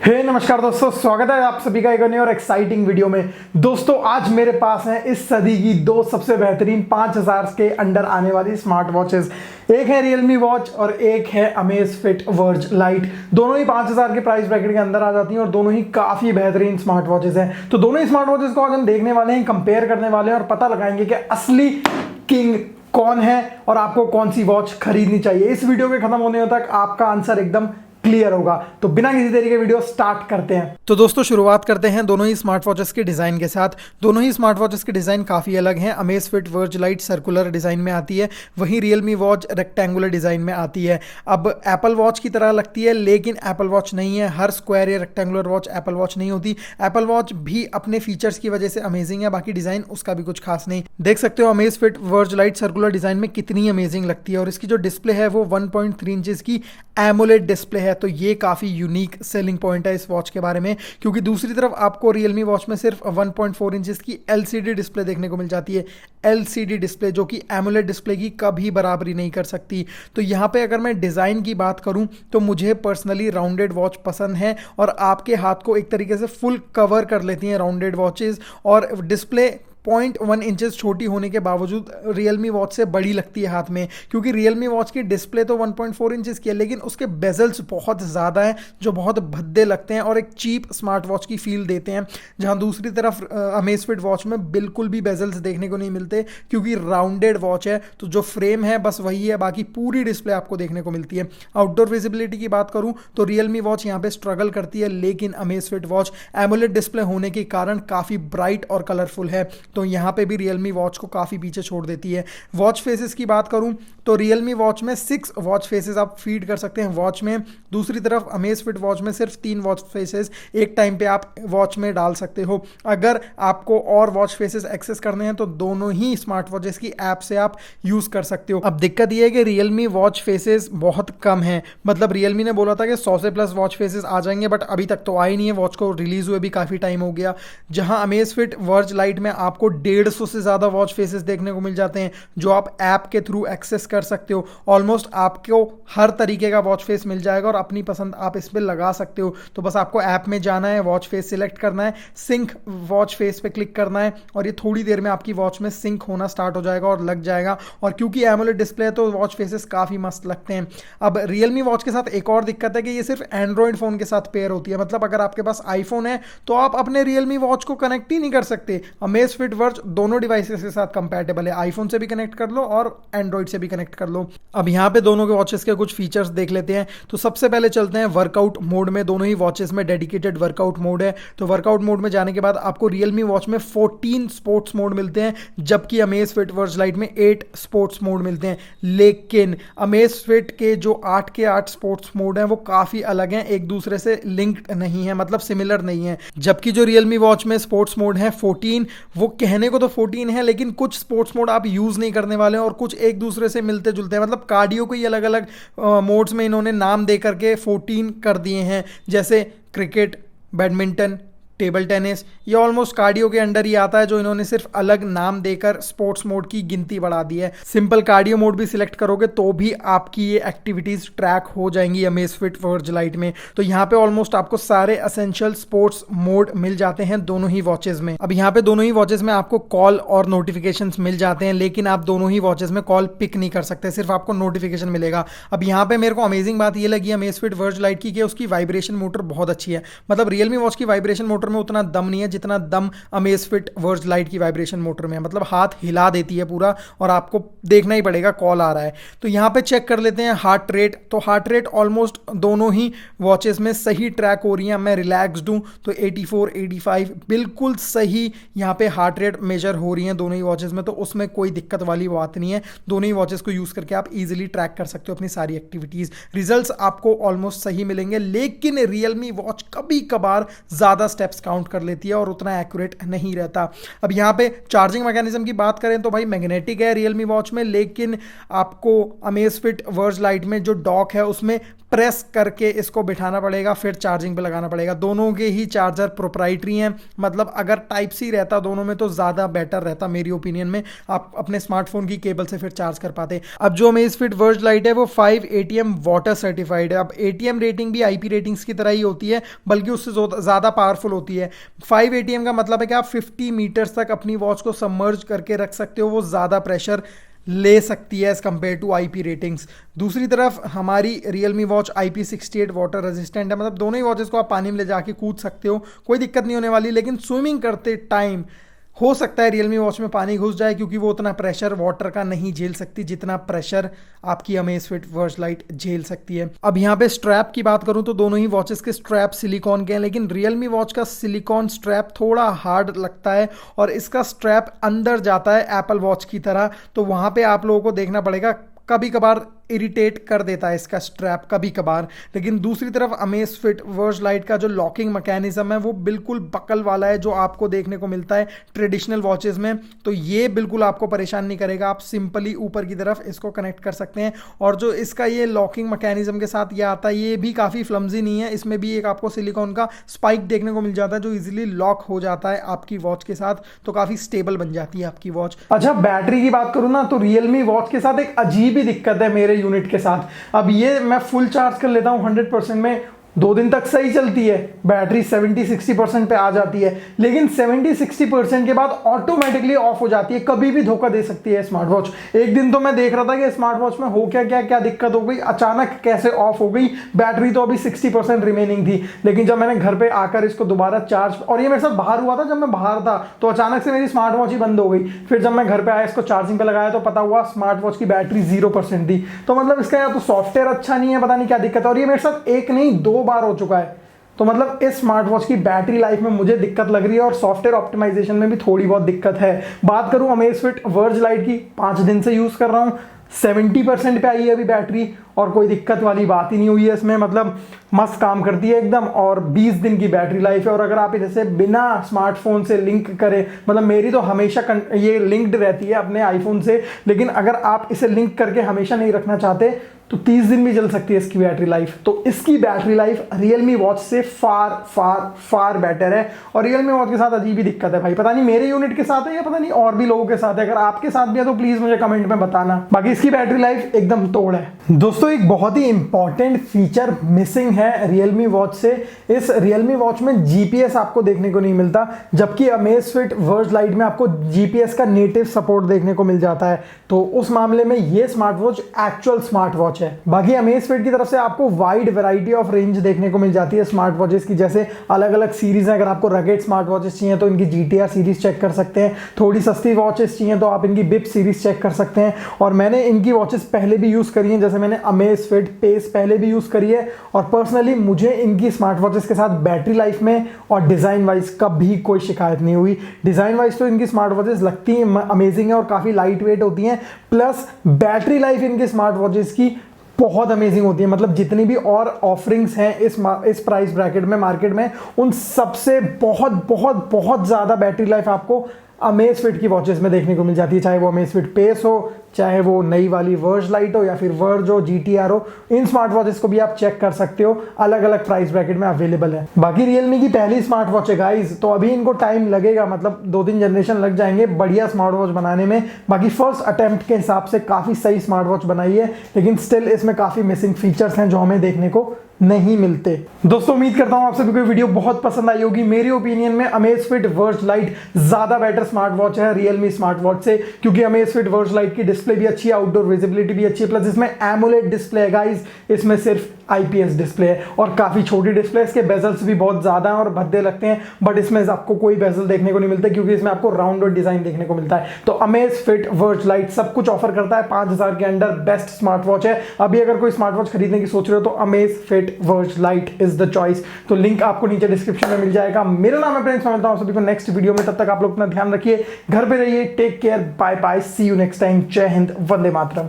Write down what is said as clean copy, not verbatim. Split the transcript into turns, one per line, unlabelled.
नमस्कार दोस्तों, स्वागत है आप सभी का एक नई और एक्साइटिंग वीडियो में। दोस्तों आज मेरे पास है इस सदी की दो सबसे बेहतरीन 5000 के अंडर आने वाली स्मार्ट वॉचेस। एक है रियलमी वॉच और एक है अमेज़फिट वर्ज लाइट। दोनों ही 5000 के प्राइस ब्रैकेट के अंदर आ जाती हैं और दोनों ही काफ़ी बेहतरीन स्मार्ट वॉचेस हैं। तो दोनों ही स्मार्ट वॉचेस को आज हम देखने वाले हैं, कंपेयर करने वाले हैं और पता लगाएंगे कि असली किंग कौन है और आपको कौन सी वॉच खरीदनी चाहिए। इस वीडियो के खत्म होने तक आपका आंसर एकदम क्लियर होगा। तो बिना किसी देरी के वीडियो स्टार्ट करते हैं। तो दोस्तों शुरुआत करते हैं दोनों ही स्मार्ट वॉचेस के डिज़ाइन के साथ। दोनों ही स्मार्ट वॉचेस के डिज़ाइन काफ़ी अलग हैं। Amazfit verge light circular design में आती है, वहीं रियलमी वॉच रेक्टेंगुलर डिज़ाइन में आती है। अब एप्पल वॉच की तरह लगती है लेकिन एप्पल वॉच नहीं है। हर स्क्वायर या रेक्टेंगुलर वॉच एप्पल वॉच नहीं होती। एप्पल वॉच भी अपने फीचर्स की वजह से अमेजिंग है, बाकी डिज़ाइन उसका भी कुछ खास नहीं। देख सकते हो Amazfit verge light circular design में कितनी अमेजिंग लगती है और इसकी जो डिस्प्ले है वो 1.3 इंचेस की एमोलेड डिस्प्ले है। तो ये काफ़ी यूनिक सेलिंग पॉइंट है इस वॉच के बारे में, क्योंकि दूसरी तरफ आपको रियलमी वॉच में सिर्फ 1.4 इंचेस की एलसीडी डिस्प्ले देखने को मिल जाती है। एलसीडी डिस्प्ले जो कि एमोलेड डिस्प्ले की कभी बराबरी नहीं कर सकती। तो यहाँ पे अगर मैं डिज़ाइन की बात करूँ तो मुझे पर्सनली राउंडेड वॉच पसंद है और आपके हाथ को एक तरीके से फुल कवर कर लेती हैं राउंडेड वॉचेस। और डिस्प्ले 0.1 इंचेस छोटी होने के बावजूद रियलमी वॉच से बड़ी लगती है हाथ में, क्योंकि रियलमी वॉच की डिस्प्ले तो 1.4 इंचेस की है लेकिन उसके बेजल्स बहुत ज़्यादा हैं जो बहुत भद्दे लगते हैं और एक चीप स्मार्ट वॉच की फील देते हैं। जहां दूसरी तरफ अमेज़फिट वॉच में बिल्कुल भी बेजल्स देखने को नहीं मिलते, क्योंकि राउंडेड वॉच है तो जो फ्रेम है बस वही है, बाकी पूरी डिस्प्ले आपको देखने को मिलती है। आउटडोर विजिबिलिटी की बात करूँ तो रियलमी वॉच यहाँ पे स्ट्रगल करती है, लेकिन अमेज़फिट वॉच एमोलेड डिस्प्ले होने के कारण काफ़ी ब्राइट और कलरफुल है, तो यहाँ पे भी रियलमी वॉच को काफ़ी पीछे छोड़ देती है। वॉच फेसेस की बात करूँ तो रियलमी वॉच में 6 वॉच फेसेस आप फीड कर सकते हैं वॉच में। दूसरी तरफ अमेज़फिट वॉच में सिर्फ 3 वॉच फेसेस एक टाइम पे आप वॉच में डाल सकते हो। अगर आपको और वॉच फेसेस एक्सेस करने हैं तो दोनों ही स्मार्ट वॉचेस की ऐप से आप यूज़ कर सकते हो। अब दिक्कत यह है कि रियलमी वॉच फेसेस बहुत कम हैं, मतलब रियलमी ने बोला था कि 100 से प्लस वॉच फेसेस आ जाएंगे, बट अभी तक तो आए नहीं है। वॉच को रिलीज हुए भी काफ़ी टाइम हो गया। जहां अमेज़फिट वर्ज लाइट में आपको 150 से ज़्यादा वॉच फेसेस देखने को मिल जाते हैं जो आप ऐप के थ्रू एक्सेस कर सकते हो। ऑलमोस्ट आपको हर तरीके का वॉच फेस मिल जाएगा और अपनी पसंद आप इस पर लगा सकते हो। तो बस आपको ऐप में जाना है, वॉच फेस सिलेक्ट करना है, सिंक वॉच फेस पे क्लिक करना है और ये थोड़ी देर में आपकी वॉच में सिंक होना स्टार्ट हो जाएगा और लग जाएगा। और क्योंकि एमोलेड डिस्प्ले है तो वॉच फेसेस काफ़ी मस्त लगते हैं। अब रियलमी वॉच के साथ एक और दिक्कत है कि ये सिर्फ एंड्रॉइड फ़ोन के साथ पेयर होती है, मतलब अगर आपके पास आईफोन है तो आप अपने रियलमी वॉच को कनेक्ट ही नहीं कर सकते। अमेज़फिट वर्ज दोनों डिवाइसेस के साथ कंपैटिबल है, आईफोन से भी कनेक्ट कर लो और एंड्रॉइड से भी कनेक्ट कर लो। अब यहाँ पे दोनों के वॉचेस के कुछ फीचर्स देख लेते हैं। तो सबसे पहले चलते हैं वर्कआउट मोड में। दोनों ही वॉचेस में डेडिकेटेड वर्कआउट मोड है। तो वर्कआउट मोड में जाने के बाद आपको रियलमी वॉच में 14 स्पोर्ट्स मोड मिलते हैं, जबकि अमेज़फिट वर्ज लाइट में 8 स्पोर्ट्स मोड मिलते हैं। लेकिन अमेज़फिट के जो 8 के 8 स्पोर्ट्स मोड हैं वो काफ़ी अलग हैं, एक दूसरे से लिंक्ड नहीं है, मतलब सिमिलर नहीं है। जबकि जो रियलमी वॉच में स्पोर्ट्स मोड है 14, वो कहने को तो 14 है लेकिन कुछ स्पोर्ट्स मोड आप यूज़ नहीं करने वाले हैं और कुछ एक दूसरे से मिलते जुलते हैं, मतलब कार्डियो को ही अलग अलग मोड्स में इन्होंने नाम दे करके 14 कर दिए हैं। जैसे क्रिकेट, बैडमिंटन, टेबल टेनिस, ये ऑलमोस्ट कार्डियो के अंडर ही आता है, जो इन्होंने सिर्फ अलग नाम देकर स्पोर्ट्स मोड की गिनती बढ़ा दी है। सिंपल कार्डियो मोड भी सिलेक्ट करोगे तो भी आपकी ये एक्टिविटीज ट्रैक हो जाएंगी अमेज़फिट वर्ज लाइट में। तो यहाँ पे ऑलमोस्ट आपको सारे एसेंशियल स्पोर्ट्स मोड मिल जाते हैं दोनों ही वॉचेस में। अब यहाँ पे दोनों ही वॉचेस में आपको कॉल और नोटिफिकेशन मिल जाते हैं, लेकिन आप दोनों ही वॉचेस में कॉल पिक नहीं कर सकते, सिर्फ आपको नोटिफिकेशन मिलेगा। अब यहाँ पे मेरे को अमेजिंग बात ये लगी अमेज़फिट वर्ज लाइट की कि उसकी वाइब्रेशन मोटर बहुत अच्छी है। मतलब रियलमी वॉच की वाइब्रेशन मोटर में उतना दम नहीं है जितना दम अमेज़फिट वर्ज लाइट की वाइब्रेशन मोटर में है, मतलब हाथ हिला देती है पूरा और आपको देखना ही पड़ेगा कॉल आ रहा है। तो यहाँ पे चेक कर लेते हैं हार्ट रेट। तो हार्ट रेट ऑलमोस्ट दोनों ही वॉचेस में सही ट्रैक हो रही है। मैं रिलैक्स्ड हूँ तो 84, 85 बिल्कुल सही यहाँ पे हार्ट रेट मेजर हो रही है दोनों ही वॉचेस में, तो उसमें कोई दिक्कत वाली बात नहीं है। दोनों ही वॉचेस को यूज़ करके आप इजीली ट्रैक कर सकते हो अपनी सारी एक्टिविटीज़। रिजल्ट्स आपको ऑलमोस्ट सही मिलेंगे, लेकिन रियलमी वॉच कभी कभार ज़्यादा स्टेप्स काउंट कर लेती है और उतना एक्यूरेट नहीं रहता। अब यहाँ पे चार्जिंग मैकेनिज्म की बात करें तो भाई मैग्नेटिक है रियलमी वॉच में, लेकिन आपको अमेज़फिट वर्ज लाइट में जो डॉक है उसमें प्रेस करके इसको बिठाना पड़ेगा, फिर चार्जिंग पे लगाना पड़ेगा। दोनों के ही चार्जर प्रोप्राइटरी हैं, मतलब अगर टाइप सी रहता दोनों में तो ज़्यादा बेटर रहता मेरी ओपिनियन में, आप अपने स्मार्टफोन की केबल से फिर चार्ज कर पाते। अब जो अमेज़फिट वर्ज लाइट है वो 5 ATM वाटर सर्टिफाइड है। अब ATM रेटिंग भी IP रेटिंग्स की तरह ही होती है, बल्कि उससे ज़्यादा पावरफुल होती है। 5 ATM का मतलब है कि आप 50 मीटर्स तक अपनी वॉच को सबमर्ज करके रख सकते हो, वो ज़्यादा प्रेशर ले सकती है as compare to IP ratings. दूसरी तरफ हमारी Realme watch IP68 water resistant है, मतलब दोनों ही वॉचेस को आप पानी में ले जाके कूद सकते हो, कोई दिक्कत नहीं होने वाली। लेकिन स्विमिंग करते टाइम हो सकता है Realme वॉच में पानी घुस जाए, क्योंकि वो उतना प्रेशर वाटर का नहीं झेल सकती जितना प्रेशर आपकी अमेज़फिट वर्ज लाइट झेल सकती है। अब यहाँ पे स्ट्रैप की बात करूँ तो दोनों ही वॉचेस के स्ट्रैप सिलिकॉन के हैं, लेकिन Realme वॉच का सिलिकॉन स्ट्रैप थोड़ा हार्ड लगता है और इसका स्ट्रैप अंदर जाता है एप्पल वॉच की तरह, तो वहाँ पे आप लोगों को देखना पड़ेगा, कभी कभार इरिटेट कर देता है इसका स्ट्रैप कभी कभार। लेकिन दूसरी तरफ अमेज़फिट वर्ज लाइट का जो लॉकिंग मैकेनिज्म है वो बिल्कुल बकल वाला है, जो आपको देखने को मिलता है ट्रेडिशनल वॉचेस में, तो ये बिल्कुल आपको परेशान नहीं करेगा। आप सिंपली ऊपर की तरफ इसको कनेक्ट कर सकते हैं। और जो इसका ये लॉकिंग मैकेनिज्म के साथ ये आता है, ये भी काफ़ी फ्लमजी नहीं है, इसमें भी एक आपको सिलिकॉन का स्पाइक देखने को मिल जाता है जो इजीली लॉक हो जाता है आपकी वॉच के साथ, तो काफ़ी स्टेबल बन जाती है आपकी वॉच। अच्छा, बैटरी की बात करूँ ना तो Realme वॉच के साथ एक अजीब ही दिक्कत है मेरे यूनिट के साथ। अब ये मैं फुल चार्ज कर लेता हूं 100% में, 2 दिन तक सही चलती है, बैटरी 70-60% पे आ जाती है, लेकिन 70-60% के बाद ऑटोमेटिकली ऑफ हो जाती है, कभी भी धोखा दे सकती है स्मार्ट वॉच। एक दिन तो मैं देख रहा था कि स्मार्ट वॉच में हो क्या दिक्कत हो गई, अचानक कैसे ऑफ हो गई, बैटरी तो अभी 60% रिमेनिंग थी, लेकिन जब मैंने घर पे आकर इसको दोबारा चार्ज, और ये मेरे साथ बाहर हुआ था, जब मैं बाहर था तो अचानक से मेरी स्मार्ट वॉच ही बंद हो गई। फिर जब मैं घर पे आया इसको चार्जिंग पे लगाया तो पता हुआ स्मार्ट वॉच की बैटरी 0% थी। तो मतलब इसका या तो सॉफ्टवेयर अच्छा नहीं है, पता नहीं क्या दिक्कत है, और ये मेरे साथ एक नहीं 2 बार हो चुका है। तो मतलब इस स्मार्ट वॉच की बैटरी लाइफ में मुझे दिक्कत लग रही है, और सॉफ्टवेयर ऑप्टिमाइजेशन में भी थोड़ी बहुत दिक्कत है। बात करूं अमेज़फिट वर्ज लाइट की, 5 दिन से यूज कर रहा हूं, 70% पे आई है अभी बैटरी, और कोई दिक्कत वाली बात ही नहीं हुई है इसमें, मतलब मस्त काम करती है एकदम, और 20 दिन की बैटरी लाइफ है। और अगर आप इसे बिना स्मार्टफोन से लिंक करें, मतलब मेरी तो हमेशा ये लिंक्ड रहती है अपने आईफोन से, लेकिन अगर आप इसे लिंक करके हमेशा नहीं रखना चाहते तो 30 दिन भी चल सकती है इसकी बैटरी लाइफ। तो इसकी बैटरी लाइफ Realme वॉच से फार बेटर है, और Realme वॉच के साथ अजीब ही दिक्कत है भाई, पता नहीं मेरे यूनिट के साथ है या पता नहीं और भी लोगों के साथ है। अगर आपके साथ भी है तो प्लीज मुझे कमेंट में बताना। बाकी इसकी बैटरी लाइफ एकदम तोड़ है। दोस्तों, एक बहुत ही इंपॉर्टेंट फीचर मिसिंग है Realme वॉच से। इस Realme वॉच में GPS आपको देखने को नहीं मिलता, जबकि अमेज़फिट वर्ज लाइट में आपको GPS का नेटिव सपोर्ट देखने को मिल जाता है। तो उस मामले में ये smart watch actual smart watch है। बाकी अमेज़फिट की तरफ से आपको वाइड वैरायटी ऑफ रेंज देखने को मिल जाती है स्मार्ट वॉचेस की, जैसे अलग अलग सीरीज है। अगर आपको रगेड स्मार्ट वॉचेस चाहिए तो इनकी GTR सीरीज चेक कर सकते हैं, थोड़ी सस्ती वॉचेस चाहिए तो आप इनकी बिप सीरीज चेक कर सकते हैं। और मैंने इनकी वॉचेस पहले भी यूज करी हैं, जैसे मैंने अमेज़फिट पेस पहले भी यूज करी है, और पर्सनली मुझे इनकी स्मार्ट वॉचेस के साथ बैटरी लाइफ में और डिजाइन वाइज कभी कोई शिकायत नहीं हुई। डिजाइन वाइज तो इनकी स्मार्ट वॉचेस लगती हैं अमेजिंग है और काफी लाइट वेट होती हैं, प्लस बैटरी लाइफ इनकी स्मार्ट वॉचेस की बहुत अमेजिंग होती है। मतलब जितनी भी और ऑफरिंग्स हैं इस प्राइस ब्रैकेट में मार्केट में, उन सबसे बहुत ज़्यादा बैटरी लाइफ आपको अमेज़फिट की वॉचेस में देखने को मिल जाती है, चाहे वो अमेज़फिट पेस हो, चाहे वो नई वाली वर्ज लाइट हो, या फिर वर्ज हो, GTR हो। इन स्मार्ट वॉचेस को भी आप चेक कर सकते हो, अलग अलग प्राइस ब्रैकेट में अवेलेबल है। बाकी Realme की पहली स्मार्ट वॉच है गाइज, तो अभी इनको टाइम लगेगा, मतलब 2-3 जनरेशन लग जाएंगे बढ़िया स्मार्ट वॉच बनाने में। बाकी फर्स्ट अटेम्प्ट के हिसाब से काफ़ी सही स्मार्ट वॉच बनाई है, लेकिन स्टिल इसमें काफ़ी मिसिंग फीचर्स हैं जो हमें देखने को नहीं मिलते। दोस्तों, उम्मीद करता हूं आप सभी को वीडियो बहुत पसंद आई होगी। मेरी ओपिनियन में अमेज़फिट वर्ज लाइट ज्यादा बेटर स्मार्ट वॉच है Realme स्मार्ट वॉच से, क्योंकि अमेज़फिट वर्ज लाइट की डिस्प्ले भी अच्छी है, आउटडोर विजिबिलिटी भी अच्छी है, प्लस इसमें एमोलेड डिस्प्ले है गाइस, इसमें सिर्फ IPS डिस्प्ले है और काफी छोटी डिस्प्ले। इसके बेजल्स भी बहुत ज्यादा हैं और भद्दे लगते हैं, बट इसमें आपको कोई बेजल देखने को नहीं मिलता, क्योंकि इसमें आपको राउंडेड डिजाइन देखने को मिलता है। तो अमेज़फिट वर्ज लाइट सब कुछ ऑफर करता है, 5000 के अंडर बेस्ट स्मार्ट वॉच है। अभी अगर कोई स्मार्ट वॉच खरीदने की सोच रहे हो तो Amazfit verge light is the choice. तो लिंक आपको नीचे डिस्क्रिप्शन में मिल जाएगा। मेरा नाम है प्रिंस, मैं मिलता हूं सभी को नेक्स्ट वीडियो में। तब तक आप लोग अपना ध्यान रखिए, घर पे रहिए, take care, bye bye, see you next time. जय हिंद, वंदे मातरम।